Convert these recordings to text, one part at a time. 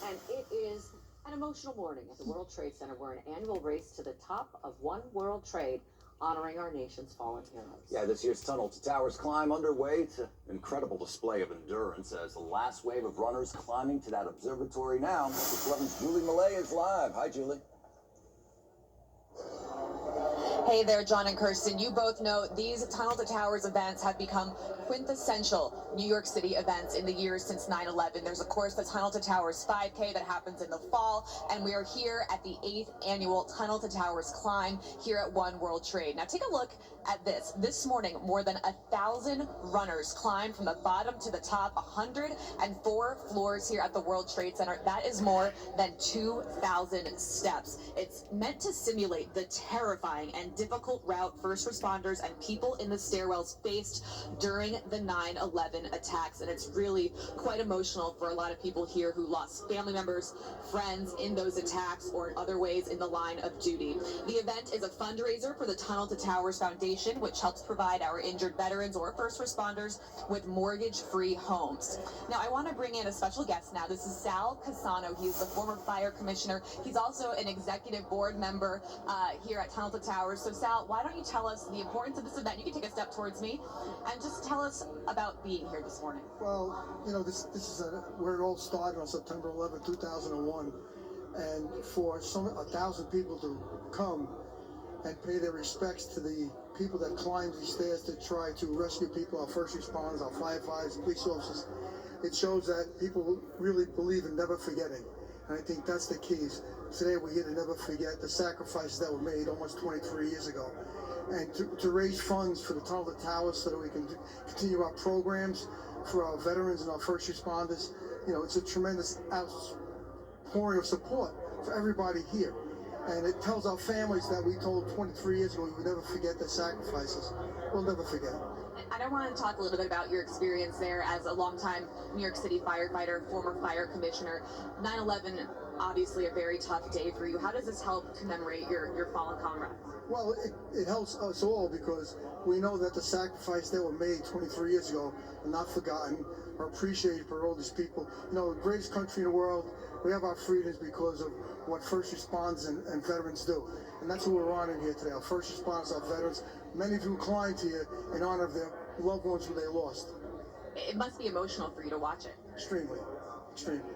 And it is an emotional morning at the World Trade Center. We're an annual race to the top of One World Trade, honoring our nation's fallen heroes. Yeah, this year's Tunnel to Towers climb underway. It's an incredible display of endurance as the last wave of runners climbing to that observatory now. 11's Julie Millet is live. Hi, Julie. Hey there, John and Kirsten. You both know these Tunnel to Towers events have become quintessential New York City events in the years since 9/11. There's, of course, the Tunnel to Towers 5K that happens in the fall, and we are here at the 8th annual Tunnel to Towers climb here at One World Trade. Now, take a look at this. This morning, more than 1,000 runners climbed from the bottom to the top, 104 floors here at the World Trade Center. That is more than 2,000 steps. It's meant to simulate the terrifying and difficult route first responders and people in the stairwells faced during the 9/11 attacks, and it's really quite emotional for a lot of people here who lost family members, friends in those attacks or in other ways in the line of duty. The event is a fundraiser for the Tunnel to Towers Foundation, which helps provide our injured veterans or first responders with mortgage-free homes. Now, I want to bring in a special guest now. This is Sal Casano. He's the former fire commissioner. He's also an executive board member here at Tunnel to Towers. So, Sal, why don't you tell us the importance of this event? You can take a step towards me and just tell us about being here this morning. Well, you know, this is where it all started on September 11, 2001, and for 1,000 people to come and pay their respects to the people that climbed these stairs to try to rescue people, our first responders, our firefighters, police officers. It shows that people really believe in never forgetting, and I think that's the key. Today we're here to never forget the sacrifices that were made almost 23 years ago, and to raise funds for the Tunnel to Towers so that we can continue our programs for our veterans and our first responders. You know, it's a tremendous outpouring of support for everybody here. And it tells our families that we told 23 years ago we would never forget their sacrifices. We'll never forget. And I want to talk a little bit about your experience there as a longtime New York City firefighter, former fire commissioner. 9/11, obviously a very tough day for you. How does this help commemorate your fallen comrades? Well, it helps us all because we know that the sacrifices that were made 23 years ago are not forgotten or appreciated for all these people. You know, the greatest country in the world, we have our freedoms because of what first responders and veterans do. And that's who we're honoring here today, our first responders, our veterans. Many of you climbed here in honor of their loved ones who they lost. It must be emotional for you to watch it. Extremely, extremely.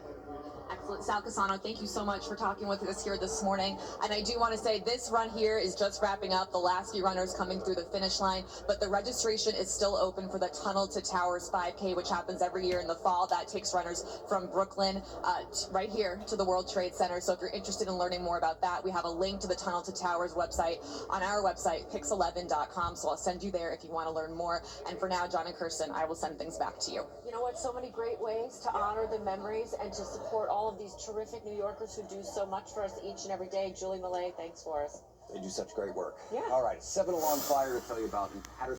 Excellent. Sal Casano, thank you so much for talking with us here this morning. And I do want to say this run here is just wrapping up, the last few runners coming through the finish line, but the registration is still open for the Tunnel to Towers 5K, which happens every year in the fall. That takes runners from Brooklyn right here to the World Trade Center. So if you're interested in learning more about that, we have a link to the Tunnel to Towers website on our website, pix11.com. So I'll send you there if you want to learn more. And for now, John and Kirsten, I will send things back to you. You know what? So many great ways to honor the memories and to support all of these terrific New Yorkers who do so much for us each and every day. Julie Millet, thanks for us. They do such great work. Yeah. All right, 7 alarm fire to tell you about in Patterson.